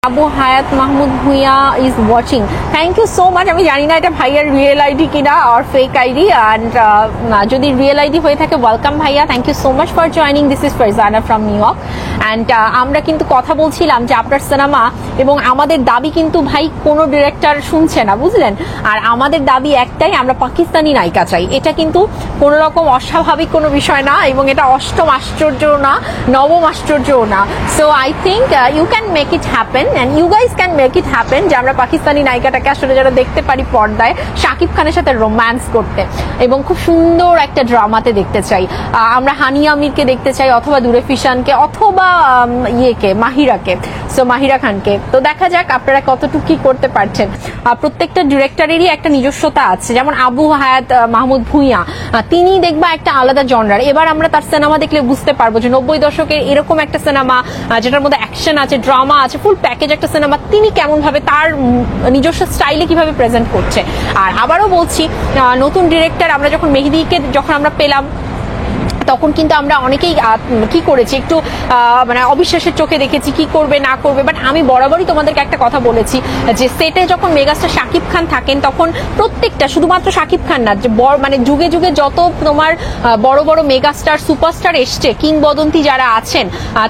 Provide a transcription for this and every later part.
Abu Hayat Mahmud Bhuiyan is watching, thank you so much. আমি জানি না এটা ভাইয়ার রিয়েল আইডি কিনা আর ফেক আইডি, অ্যান্ড যদি রিয়েল আইডি হয়ে থাকে ওয়েলকাম ভাইয়া, thank you so much for joining. This is Farzana from New York. And আমরা কিন্তু কথা বলছিলাম যে আপনার সিনেমা এবং আমাদের দাবি কিন্তু ভাই কোনো ডিরেক্টর শুনছে না, বুঝলেন। আর আমাদের দাবি একটাই, আমরা পাকিস্তানি নায়িকা চাই। এটা কিন্তু কোনো রকম অস্বাভাবিক কোনো বিষয় না, এবং এটা অষ্টম আশ্চর্যও না, নবম আশ্চর্যও না। So I think you can make it happen and you guys can make it happen, যে আমরা পাকিস্তানি নায়িকাটাকে আসলে যারা দেখতে পারি পর্দায় শাকিব খানের সাথে রোম্যান্স করতে এবং খুব সুন্দর একটা ড্রামাতে দেখতে চাই। আমরা হানিয়া আমিরকে দেখতে চাই, অথবা দুরে ফিশানকে, অথবা ইয়েকে মাহিরাকে, সো মাহিরা খানকে। তো দেখা যাক আপনারা কতটুকু কি করতে পারছেন। প্রত্যেকটা ডিরেক্টরেরই একটা নিজস্বতা আছে, যেমন আবু হায়াত মাহমুদ ভুঁইয়া তিনি দেখবা একটা আলাদা জনরার। এবার আমরা তার সিনেমা দেখলে বুঝতে পারবো যে 90 দশকের এরকম একটা সিনেমা যেটার মধ্যে অ্যাকশন আছে, ড্রামা আছে, ফুল প্যাকেজ একটা সিনেমা তিনি কেমন ভাবে তার নিজস্ব স্টাইলে কিভাবে প্রেজেন্ট করছে। আর আবারও বলছি, নতুন ডিরেক্টর আমরা যখন মেহেদীকে যখন আমরা পেলাম তখন কিন্তু আমরা অনেকেই কি করেছি, একটু মানে অবিশ্বাসের চোখে দেখেছি কি করবে না করবে। বাট আমি বরাবরই তোমাদেরকে একটা কথা বলেছি যে সেটে যখন মেগাস্টার শাকিব খান থাকেন তখন প্রত্যেকটা, শুধুমাত্র শাকিব খান না, যে মানে যুগে যুগে যত তোমার বড় বড় মেগাস্টার সুপারস্টার এসছে, কিংবদন্তি যারা আছেন,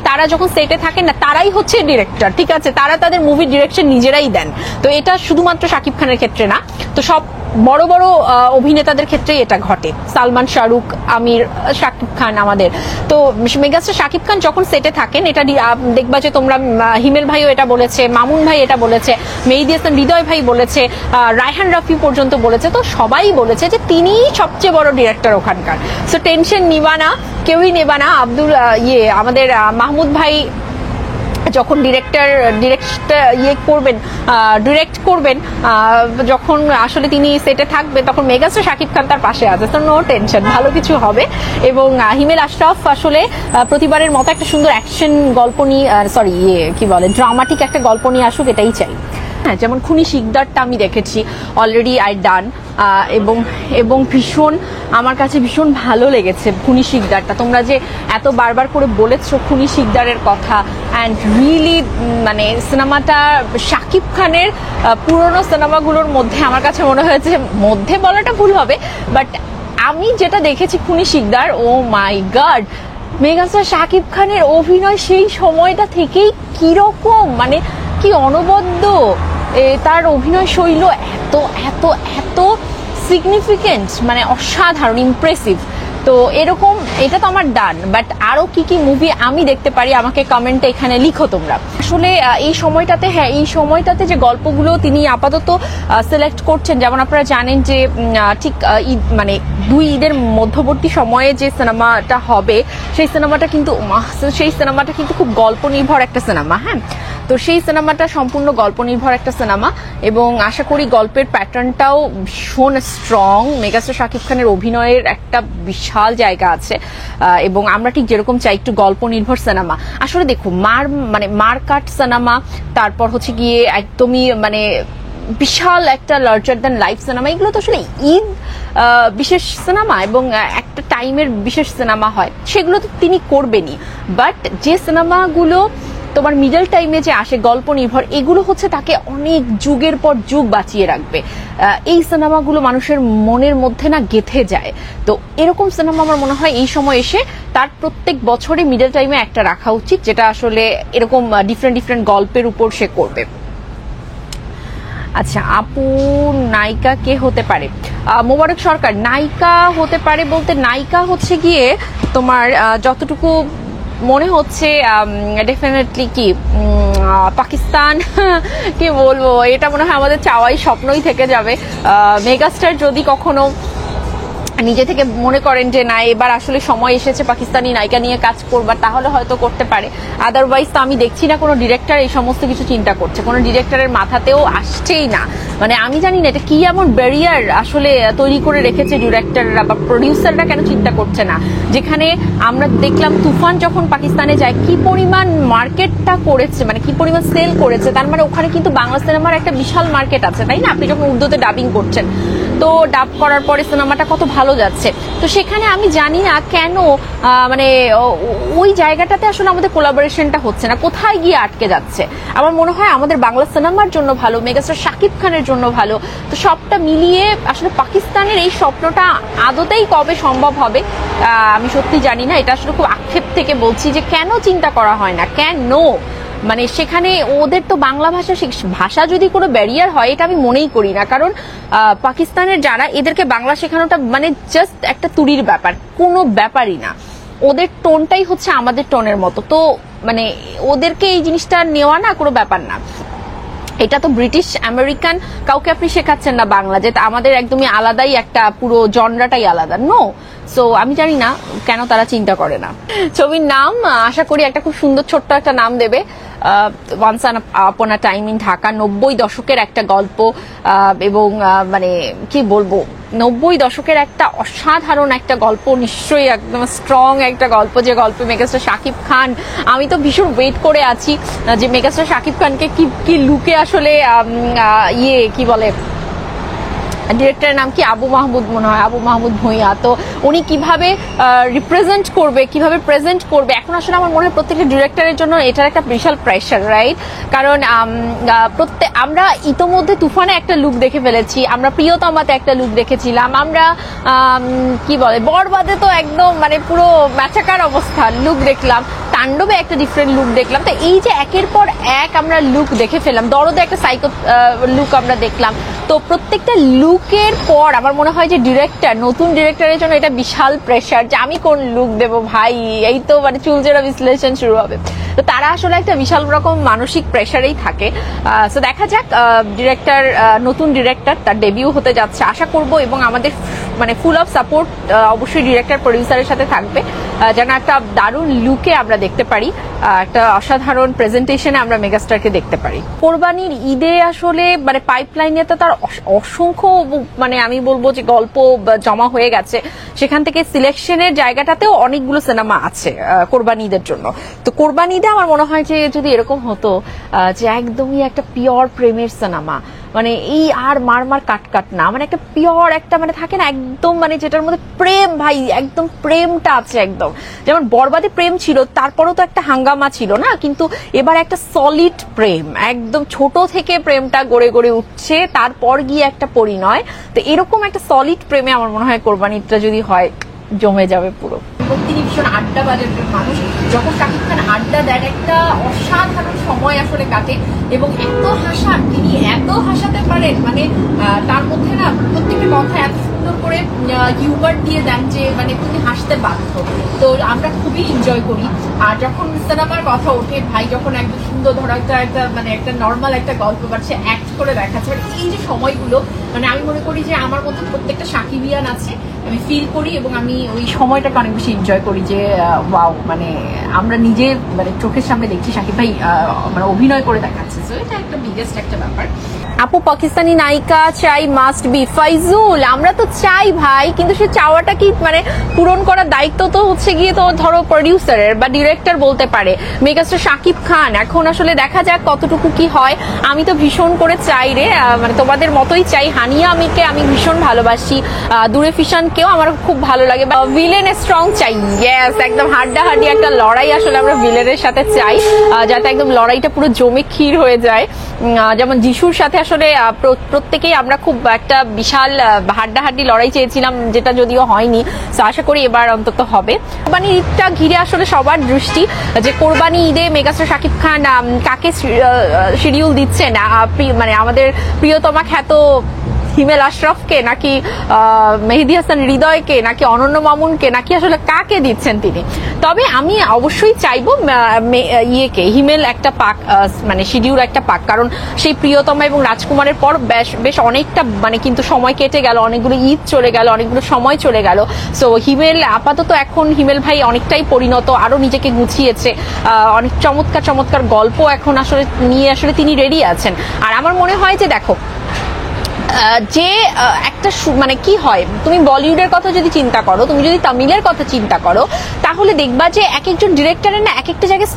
তারা যখন সেটে থাকেন না তারাই হচ্ছে ডিরেক্টর, ঠিক আছে। তারা তাদের মুভির ডিরেকশন নিজেরাই দেন। তো এটা শুধুমাত্র শাকিব খানের ক্ষেত্রে না, তো সব বড় বড় অভিনেতাদের ক্ষেত্রেই এটা ঘটে। সালমান, শাহরুখ, আমির, শাকিব খান আমাদের। তো মেগাস্টার শাকিব খান যখন সেটে থাকেন, এটা দেখবা যে তোমরা, হিমেল ভাইও এটা বলেছে, মামুন ভাই এটা বলেছে, মেহেদী হাসান হৃদয় ভাই বলেছে, রায়হান রাফি পর্যন্ত বলেছে, তো সবাই বলেছে যে তিনিই সবচেয়ে বড় ডিরেক্টর ওখানকার। সো টেনশন নিবা না, কেউই নেবা না। আমাদের মাহমুদ ভাই যখন ডিরেক্ট করবেন যখন আসলে তিনি সেটে থাকবেন, তখন মেগাস্টার শাকিব খান তার পাশে আছে, তো নো টেনশন, ভালো কিছু হবে। এবং হিমেল আশরাফ আসলে প্রতিবারের মতো একটা সুন্দর অ্যাকশন গল্প নিয়ে, ড্রামাটিক একটা গল্প নিয়ে আসুক, এটাই চাই। হ্যাঁ, যেমন খুনি শিকদারটা আমি দেখেছি অলরেডি, আই ডান, এবং ভীষণ আমার কাছে ভীষণ ভালো লেগেছে খুনি শিকদারটা। তোমরা যে এত বারবার করে বলেছো খুনি শিকদারের কথা, অ্যান্ড রিয়েলি মানে সিনেমাটা শাকিব খানের পুরনো সিনেমাগুলোর মধ্যে আমার কাছে মনে হয়েছে, মধ্যে বলাটা ভুল হবে, বাট আমি যেটা দেখেছি খুনি শিকদার, ও মাই গড, মেগাস্টার শাকিব খানের অভিনয় সেই সময়টা থেকেই কিরকম, মানে কি অনবদ্য তার অভিনয় শৈল, এত এত এত সিগনিফিকেন্ট, মানে অসাধারণ, ইমপ্রেসিভ। তো এরকম, এটা তো আমার ডান, বাট আরো কি কি মুভি আমি দেখতে পারি আমাকে কমেন্টে এখানে লিখো তোমরা। আসলে এই সময়টাতে যে গল্পগুলো তিনি আপাতত সিলেক্ট করছেন, যেমন আপনারা জানেন যে ঠিক মানে 2 ঈদের মধ্যবর্তী সময়ে যে সিনেমাটা হবে, সেই সিনেমাটা কিন্তু খুব গল্প নির্ভর একটা সিনেমা। হ্যাঁ, তো সেই সিনেমাটা সম্পূর্ণ গল্প নির্ভর একটা সিনেমা, এবং আশা করি গল্পের প্যাটার্নটাও ভীষণ স্ট্রং। মেগাস্টার শাকিব খানের অভিনয়ের একটা বিশাল জায়গা আছে, এবং আমরা ঠিক যেরকম চাই একটু গল্প নির্ভর সিনেমা। আসলে দেখো, মারকাট সিনেমা, তারপর হচ্ছে গিয়ে একদমই মানে বিশাল একটা লার্জার দ্যান লাইফ সিনেমা, এগুলো তো আসলে ঈদ বিশেষ সিনেমা এবং একটা টাইমের বিশেষ সিনেমা হয়, সেগুলো তো তিনি করবেনই। বাট যে সিনেমাগুলো তোমার মিডল টাইমে যে আসে গল্প নির্ভর, এগুলো হচ্ছে তাকে অনেক যুগের পর যুগ বাঁচিয়ে রাখবে। এই সিনেমাগুলো মানুষের মনের মধ্যে না গেঁথে যায়। তো এরকম সিনেমা আমার মনে হয় এই সময় এসে তার প্রত্যেক বছরে মিডল টাইমে একটা রাখা উচিত, যেটা আসলে এরকম ডিফারেন্ট গল্পের উপর সে করবে। আচ্ছা, আপু নায়িকা কে হতে পারে? মোবারক সরকার নায়িকা হতে পারে বলতে, নায়িকা হচ্ছে গিয়ে তোমার যতটুকু মনে হচ্ছে ডেফিনেটলি কি পাকিস্তান, কি বলবো, এটা মনে হয় আমাদের চাওয়াই স্বপ্নই থেকে যাবে। মেগাস্টার যদি কখনো নিজে থেকে মনে করেন যে না, এবার আসলে সময় এসেছে পাকিস্তানি নায়িকা নিয়ে কাজ করবার, তাহলে হয়তো করতে পারে। আদারওয়াইজ তো আমি দেখছি না কোনো ডিরেক্টর এই সমস্ত কিছু চিন্তা করছে, কোনো ডিরেক্টরের মাথাতেও আসছেই না। মানে আমি জানি না এটা কি এমন ব্যারিয়ার আসলে তৈরি করে রেখেছে ডিরেক্টররা বা প্রডিউসাররা, কেন চিন্তা করছে না। যেখানে আমরা দেখলাম তুফান যখন পাকিস্তানে যায় কি পরিমাণ মার্কেটটা করেছে, মানে কি পরিমাণ সেল করেছে, তার মানে ওখানে কিন্তু বাংলা সিনেমার একটা বিশাল মার্কেট আছে, তাই না? আপনি যখন উর্দুতে ডাবিং করছেন, তো ডাব করার পরে সিনেমাটা কত ভালো যাচ্ছে। তো সেখানে আমি জানি না কেন মানে ওই জায়গাটাতে আসলে আমাদের কোলাবোরেশনটা হচ্ছে না, কোথায় গিয়ে আটকে যাচ্ছে। আমার মনে হয় আমাদের বাংলা সিনেমার জন্য ভালো, মেগাস্টার শাকিব খানের জন্য ভালো। তো সবটা মিলিয়ে আসলে পাকিস্তানের এই স্বপ্নটা আদতেই কবে সম্ভব হবে আমি সত্যি জানি না। এটা আসলে খুব আক্ষেপ থেকে বলছি যে কেন চিন্তা করা হয় না, কেন মানে সেখানে ওদের তো বাংলা ভাষা যদি কোনো ব্যারিয়ার হয় এটা আমি মনেই করি না। কারণ পাকিস্তানের যারা এদেরকে বাংলা শেখানোটা মানে জাস্ট একটা তুড়ির ব্যাপার, কোনো ব্যাপারই না। ওদের টোনটাই হচ্ছে আমাদের টোনের মতো, তো মানে ওদেরকে এই জিনিসটা নেওয়া না কোনো ব্যাপার না। এটা তো ব্রিটিশ আমেরিকান কাউকে আপনি শেখাচ্ছেন না বাংলা, যে আমাদের একদমই আলাদাই একটা পুরো জনরাটাই আলাদা। নো, সো আমি জানি না কেন তারা চিন্তা করে না। ছবির নাম আশা করি একটা খুব সুন্দর ছোট্ট একটা নাম দেবে, once upon a time in Dhaka. 90 দশকের একটা গল্প, এবং মানে কি বলবো, 90 দশকের একটা অসাধারণ একটা গল্প, নিশ্চয়ই একদম স্ট্রং একটা গল্প, যে গল্পে মেগাস্টার শাকিব খান। আমি তো ভীষণ ওয়েট করে আছি যে মেগাস্টার শাকিব খানকে কি লুকে আসলে কি বলে, ডিরেক্টরের নাম কি, আবু মাহমুদ মনে হয়, আবু মাহমুদ ভূঁইয়া। তো উনি কিভাবে রিপ্রেজেন্ট করবে, কিভাবে প্রেজেন্ট করবে, এখন আসলে আমার মনে হয় প্রত্যেকটা ডিরেক্টরের জন্য এটার একটা বিশাল প্রেশার, রাইট? কারণ আমরা ইতোমধ্যে তুফানে একটা লুক দেখে ফেলেছি, আমরা প্রিয়তমাতে একটা লুক দেখেছিলাম, আমরা কি বলে বরবাদে তো একদম মানে পুরো ম্যাচাকার অবস্থা লুক দেখলাম, তাণ্ডবে একটা ডিফারেন্ট লুক দেখলাম। তো এই যে একের পর এক আমরা লুক দেখে ফেললাম, দরদে একটা সাইকো লুক আমরা দেখলাম। তো প্রত্যেকটা লুকের পর আমার মনে হয় যে নতুন ডিরেক্টরের জন্য এটা বিশাল প্রেশার, যে আমি কোন লুক দেব ভাই, এই তো মানে চুলচেরা বিশ্লেষণ শুরু হবে। তো তারা আসলে একটা বিশাল রকম মানসিক প্রেশারেই থাকে। তো দেখা যাক, নতুন ডিরেক্টর তার ডেবিউ হতে যাচ্ছে আশা করব, এবং আমাদের মানে ফুল অফ সাপোর্ট অবশ্যই ডিরেক্টর প্রডিউসারের সাথে থাকবে, যেন একটা দারুণ লুকে আমরা দেখতে পারি, একটা অসাধারণ প্রেজেন্টেশনে আমরা মেগাস্টারকে দেখতে পারি। কোরবানির ঈদে আসলে মানে পাইপলাইনে তো তার অসংখ্য মানে আমি বলবো যে গল্প জমা হয়ে গেছে, সেখান থেকে সিলেকশনের জায়গাটাতেও অনেকগুলো সিনেমা আছে কোরবানি ঈদের জন্য। তো কোরবানি ঈদে আমার মনে হয় যে যদি এরকম হতো যে একদমই একটা পিওর প্রেমের সিনেমা, মানে এই আর মার কাট না, মানে একটা পিওর একটা মানে থাকে না একদম, মানে যেটার মধ্যে প্রেম ভাই, একদম প্রেমটা আছে একদম। যেমন বরবাদে প্রেম ছিল, তারপরও তো একটা হাঙ্গামা ছিল না, কিন্তু এবার একটা সলিড প্রেম, একদম ছোট থেকে প্রেমটা গড়ে গড়ে উঠছে, তারপর গিয়ে একটা পরিণয়। তো এরকম একটা সলিড প্রেমে আমার মনে হয় কোরবানিটা যদি হয় জমে যাবে পুরো। এবং তিনি ভীষণ আড্ডাবাজের মানুষ, যখন শাকিব খান আড্ডা দেন একটা অসাধারণ সময় আসলে কাটে, এবং তিনি এত হাসাতে পারেন, মানে তার মধ্যে না প্রত্যেকটা কথা এত সুন্দর করে হিউমার দিয়ে দেন যে মানে তুমি হাসতে বাধ্য। তো আমরা খুবই এনজয় করি। আর যখন সিনেমার কথা ওঠে ভাই, যখন একদম সুন্দর ধরো একটা মানে একটা নর্মাল একটা গল্প বাড়ছে, অ্যাক্ট করে দেখাচ্ছে, মানে এই যে সময়গুলো, মানে আমি মনে করি যে আমার মধ্যে প্রত্যেকটা সাকিবিয়ান আছে, আমি ফিল করি, এবং আমি ওই সময়টাকে অনেক বেশি এনজয় করি, যে ওয়াও, মানে আমরা নিজে মানে চোখের সামনে দেখছি শাকিব ভাই মানে অভিনয় করে দেখাচ্ছে। তো এটা একটা বিগেস্ট একটা ব্যাপার। আপু পাকিস্তানি নায়িকা চাই, মাস্ট বি। ফাইজুল, আমরা তো চাই ভাই, কিন্তু সে চাওয়াটা কি মানে পূরণ করার দায়িত্ব তো হচ্ছে গিয়ে তো ধরো প্রডিউসারের বা ডিরেক্টর বলতে পারে। মেগাস্টার শাকিব খান, এখন আসলে দেখা যাক কতটুকু কি হয়। আমি তো ভীষণ করে চাই রে, মানে তোমাদের মতোই চাই। হানিয়া আমিরকে আমি ভীষণ ভালোবাসি, দূরে ফিশানকেও আমার খুব ভালো লাগে। ভিলেন স্ট্রং চাই, ইয়েস, একদম হাড্ডাহাড্ডি একটা লড়াই আসলে আমরা ভিলেনের সাথে চাই, যাতে একদম লড়াইটা পুরো জমে ক্ষীর হয়ে যায়। যেমন যিশুর সাথে আসলে প্রত্যেকেই আমরা খুব একটা বিশাল হাড্ডাহাড্ডি লড়াই চেয়েছিলাম, যেটা যদিও হয়নি। তো আশা করি এবার অন্তত হবে। কোরবানি ঈদটা ঘিরে আসলে সবার দৃষ্টি, যে কোরবানি ঈদে মেগাস্টার শাকিব খান কাকে শিডিউল দিচ্ছে না, মানে আমাদের প্রিয়তমা খ্যাত হিমেল আশরাফকে, নাকি মেহেদী হাসান হৃদয়কে, নাকি অনন্য মামুনকে, নাকি আসলে কাকে দিচ্ছেন তিনি। তবে আমি অবশ্যই চাইবো হিমেল একটা পাক, মানে শিডিউল একটা পাক, কারণ সেই প্রিয়তমা এবং রাজকুমারের পর বেশ অনেকটা মানে কিন্তু সময় কেটে গেল, অনেকগুলো ঈদ চলে গেল, অনেকগুলো সময় চলে গেল। সো হিমেল আপাতত এখন হিমেল ভাই অনেকটাই পরিণত, আরো নিজেকে গুছিয়েছে, অনেক চমৎকার গল্প এখন আসলে নিয়ে আসলে তিনি রেডি আছেন। আর আমার মনে হয় যে দেখো, যে একটা মানে কি হয়, তুমি বলিউডের কথা যদি চিন্তা করো, তুমি যদি তামিলের কথা চিন্তা করো, তাহলে দেখবা যে এক একজন ডিরেক্টরের না এক একটা জায়গায়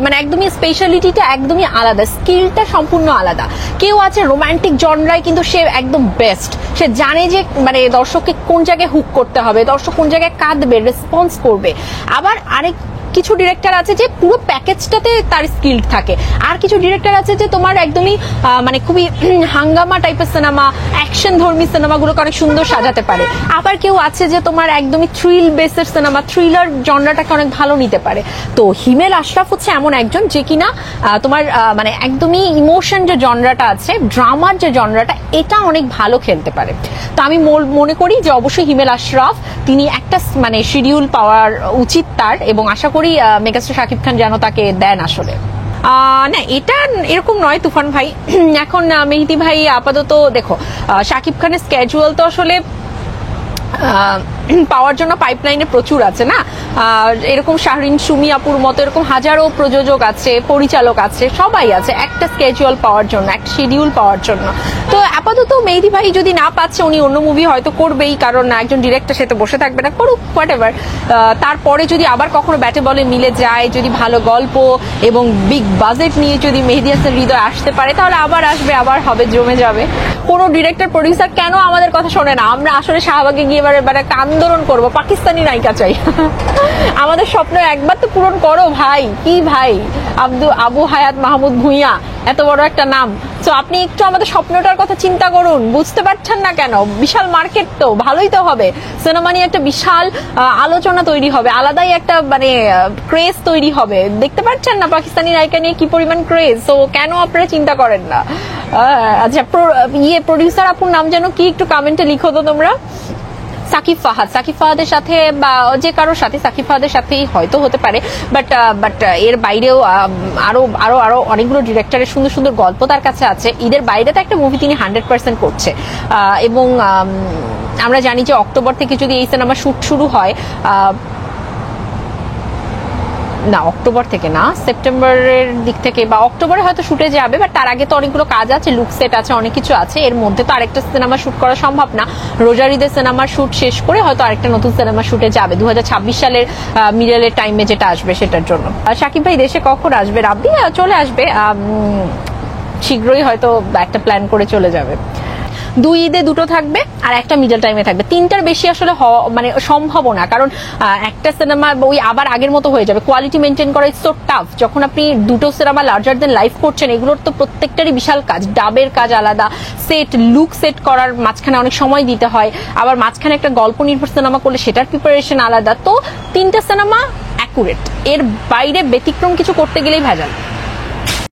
মানে একদমই স্পেশালিটিটা একদমই আলাদা, স্কিলটা সম্পূর্ণ আলাদা। কেউ আছে রোমান্টিক জনরায় কিন্তু সে একদম বেস্ট, সে জানে যে মানে দর্শককে কোন জায়গায় হুক করতে হবে, দর্শক কোন জায়গায় কাঁদবে, রেসপন্স করবে। আবার আরেক কিছু ডিরেক্টর আছে যে পুরো প্যাকেজটাতে তার স্কিল থাকে, আর কিছু ডিরেক্টর আছে যে তোমার একদমই মানে খুবই হাঙ্গামা টাইপের সিনেমা, অ্যাকশন ধর্মী সিনেমাগুলোকে অনেক সুন্দর সাজাতে পারে। আবার কেউ আছে যে তোমার একদমই থ্রিল বেসের সিনেমা, থ্রিলার জনরাটাকে অনেক ভালো নিতে পারে। তো হিমেল আশরাফ হচ্ছে এমন একজন যে কিনা তোমার মানে একদমই ইমোশন যে জনরাটা আছে, ড্রামার যে জনরাটা, এটা অনেক ভালো খেলতে পারে। তো আমি মনে করি যে অবশ্যই হিমেল আশরাফ তিনি একটা মানে শিডিউল পাওয়ার উচিত তার, এবং আশা করি মেগাস্টার শাকিব খান যেন তাকে দেন আসলে। না, এটা এরকম নয় তুফান ভাই। এখন মেহেদী ভাই আপাতত দেখো, শাকিব খানের স্কেজুয়াল তো আসলে পাওয়ার জন্য পাইপলাইনে প্রচুর আছে না, এরকম শাহরিন সুমি আপুর মতো এরকম হাজারো প্রযোজক আছে, পরিচালক আছে, সবাই আছে একটা স্কেজুয়াল পাওয়ার জন্য, একটা শিডিউল পাওয়ার জন্য। তো আপাতত মেহেদী ভাই যদি না পাচ্ছে, উনি অন্য মুভি হয়তো করবেই, কারণ একজন ডিরেক্টর সে তো বসে থাকবে না, করুক হোয়াট এভার। তারপরে যদি আবার কখনো ব্যাটে বলে মিলে যায়, যদি ভালো গল্প এবং বিগ বাজেট নিয়ে যদি মেহেদী হাসান হৃদয় আসতে পারে, তাহলে আবার আসবে, আবার হবে, জমে যাবে। কোনো ডিরেক্টর প্রডিউসার কেন আমাদের কথা শোনে না? আমরা আসলে শাহবাগে গিয়ে এবারে একটা আন্দোলন করবো, পাকিস্তানি নায়িকা চাই। আমাদের স্বপ্ন একবার তো পূরণ করো ভাই। কি ভাই, আবু হায়াত মাহমুদ ভুঁইয়া এত বড় একটা নাম, তো আপনি একটু আমাদের স্বপ্নটার কথা চিন্তা করুন। বুঝতে পারছেন না কেন? বিশাল মার্কেট, তো ভালোই তো হবে, সিনেমা নিয়ে একটা বিশাল আলোচনা তৈরি হবে, আলাদাই একটা মানে ক্রেজ তৈরি হবে। দেখতে পাচ্ছেন না পাকিস্তানি নায়িকা নিয়ে কি পরিমাণ ক্রেজ? তো কেন আপনারা চিন্তা করেন না? আচ্ছা, প্রডিউসার আপুর নাম যেন কি, একটু কমেন্টে লিখো তো তোমরা। সাকিব ফাহাদের সাথে বা যে কারোর সাথে, সাকিব ফাহাদের সাথেই হয়তো হতে পারে, বাট এর বাইরেও আরো আরো আরো অনেকগুলো ডিরেক্টরের সুন্দর সুন্দর গল্প তার কাছে আছে। ঈদের বাইরে তো একটা মুভি তিনি 100% করছে, এবং আমরা জানি যে অক্টোবর থেকে যদি এই সিনেমা শুট শুরু হয়, না অক্টোবর থেকে না, সেপ্টেম্বরের দিক থেকে বা অক্টোবরে হয়তো শুটে যাবে, বাট তার আগে তো অনেকগুলো কাজ আছে, লুক সেট আছে, অনেক কিছু আছে। এর মধ্যে তো আরেকটা সিনেমা শুট করা সম্ভব না। রোজার ঈদের সিনেমার শুট শেষ করে হয়তো আরেকটা নতুন সিনেমা শুটে যাবে 2026 সালের মিডলের টাইমে যেটা আসবে সেটার জন্য। শাকিব ভাই দেশে কখন আসবে? রাব্বি চলে আসবে শীঘ্রই, হয়তো একটা প্ল্যান করে চলে যাবে। 2 ঈদে 2টো থাকবে আর একটা মিডল টাইমে থাকবে, 3টার বেশি আসলে মানে সম্ভব না, কারণ একটা সিনেমা ওই আবার আগের মতো হয়ে যাবে। কোয়ালিটি মেনটেন করা ইটস সো টাফ। যখন আপনি দুটো সিনেমা লার্জার দেন লাইফ করছেন, এগুলোর তো প্রত্যেকটারই বিশাল কাজ, ডাবের কাজ আলাদা, সেট লুক সেট করার মাঝখানে অনেক সময় দিতে হয়, আবার মাঝখানে একটা গল্প নির্ভর সিনেমা করলে সেটার প্রিপারেশন আলাদা। তো 3টা সিনেমা অ্যাকুরেট, এর বাইরে ব্যতিক্রম কিছু করতে গেলেই ভেজাল।